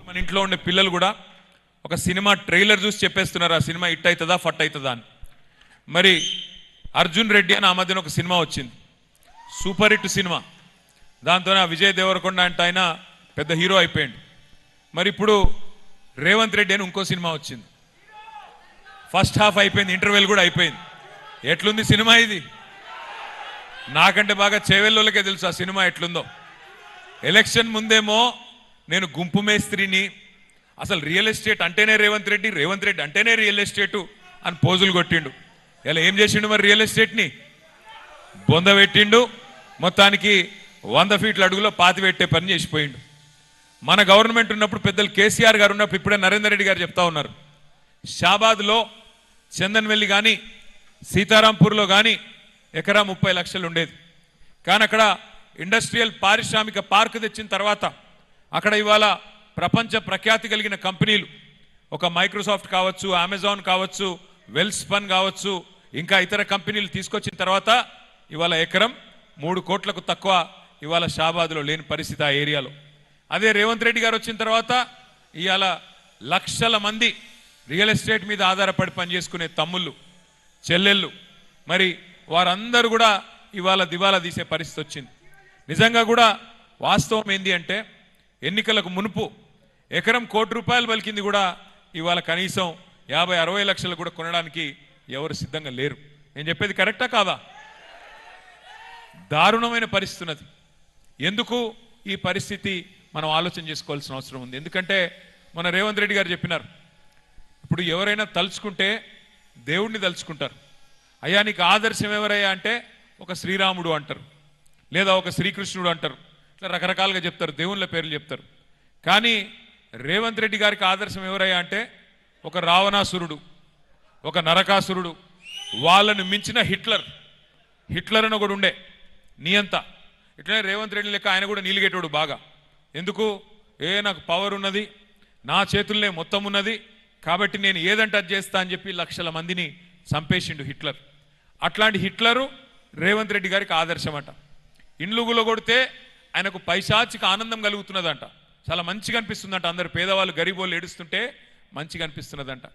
మన ఇంట్లో ఉండే పిల్లలు కూడా ఒక సినిమా ట్రైలర్ చూసి చెప్పేస్తున్నారు ఆ సినిమా హిట్ అవుతుందా ఫట్ అవుతుందా అని. మరి అర్జున్ రెడ్డి అని ఆ మధ్యన ఒక సినిమా వచ్చింది, సూపర్ హిట్ సినిమా. దాంతోనే ఆ విజయ్ దేవరకొండ అంటే ఆయన పెద్ద హీరో అయిపోయాడు. మరి ఇప్పుడు రేవంత్ రెడ్డి అని ఇంకో సినిమా వచ్చింది, ఫస్ట్ హాఫ్ అయిపోయింది, ఇంటర్వెల్ కూడా అయిపోయింది. ఎట్లుంది సినిమా ఇది? నాకంటే బాగా చేవెళ్ళోళ్ళకే తెలుసు ఆ సినిమా ఎట్లుందో. ఎలక్షన్ ముందేమో నేను గుంపు మేస్త్రిని, అసలు రియల్ ఎస్టేట్ అంటేనే రేవంత్ రెడ్డి, రేవంత్ రెడ్డి అంటేనే రియల్ ఎస్టేటు అని పోజులు కొట్టిండు. ఇలా ఏం చేసిండు మరి? రియల్ ఎస్టేట్ని బొంద పెట్టిండు, మొత్తానికి 100 ఫీట్ల అడుగులో పాతి పెట్టే పని చేసిపోయిండు. మన గవర్నమెంట్ ఉన్నప్పుడు పెద్దలు కేసీఆర్ గారు ఉన్నప్పుడు ఇప్పుడే నరేందర్ రెడ్డి గారు చెప్తా ఉన్నారు, షాబాద్లో చందన్వెల్లి కానీ సీతారాంపూర్లో కానీ ఎకరా 30 లక్షలు ఉండేది. కానీ అక్కడ ఇండస్ట్రియల్ పారిశ్రామిక పార్క్ తెచ్చిన తర్వాత అక్కడ ఇవాళ ప్రపంచ ప్రఖ్యాతి కలిగిన కంపెనీలు, ఒక మైక్రోసాఫ్ట్ కావచ్చు, అమెజాన్ కావచ్చు, వెల్స్పన్ కావచ్చు, ఇంకా ఇతర కంపెనీలు తీసుకొచ్చిన తర్వాత ఇవాళ ఎకరం 3 కోట్లకు తక్కువ ఇవాళ షాబాద్లో లేని పరిస్థితి ఆ ఏరియాలో. అదే రేవంత్ రెడ్డి గారు వచ్చిన తర్వాత ఇవాళ లక్షల మంది రియల్ ఎస్టేట్ మీద ఆధారపడి పనిచేసుకునే తమ్ముళ్ళు చెల్లెళ్ళు, మరి వారందరూ కూడా ఇవాళ దివాలా తీసే పరిస్థితి వచ్చింది. నిజంగా కూడా వాస్తవం ఏంది అంటే ఎన్నికలకు మునుపు ఎకరం ₹1 కోటి పలికింది కూడా ఇవాళ కనీసం 50-60 లక్షలు కూడా కొనడానికి ఎవరు సిద్ధంగా లేరు. నేను చెప్పేది కరెక్టా కాదా? దారుణమైన పరిస్థితి ఉన్నది. ఎందుకు ఈ పరిస్థితి మనం ఆలోచన చేసుకోవాల్సిన అవసరం ఉంది. ఎందుకంటే మన రేవంత్ రెడ్డి గారు చెప్పినారు, ఇప్పుడు ఎవరైనా తలుచుకుంటే దేవుణ్ణి తలుచుకుంటారు. అయ్యా నీకు ఆదర్శం ఎవరయ్యా అంటే ఒక శ్రీరాముడు అంటారు, లేదా ఒక శ్రీకృష్ణుడు అంటారు, ఇట్లా రకరకాలుగా చెప్తారు, దేవుళ్ళ పేర్లు చెప్తారు. కానీ రేవంత్ రెడ్డి గారికి ఆదర్శం ఎవరయ్యా అంటే ఒక రావణాసురుడు, ఒక నరకాసురుడు, వాళ్ళను మించిన హిట్లర్ అని ఒకడు ఉండే నియంత. ఇట్లనే రేవంత్ రెడ్డి లెక్క ఆయన కూడా నీలిగేటోడు బాగా. ఎందుకు? నాకు పవర్ ఉన్నది, నా చేతుల్నే మొత్తం ఉన్నది, కాబట్టి నేను ఏదంటే అది చేస్తా అని చెప్పి లక్షల మందిని చంపేసిండు హిట్లర్. అట్లాంటి హిట్లరు రేవంత్ రెడ్డి గారికి ఆదర్శం అంట. ఇండ్లు గులగొడితే ఆయనకు పైశాచిక ఆనందం కలుగుతున్నదంట, చాలా మంచిగా అనిపిస్తుందంట. అందరు పేదవాళ్ళు గరీబోళ్ళు ఏడుస్తుంటే మంచిగా అనిపిస్తున్నదంట.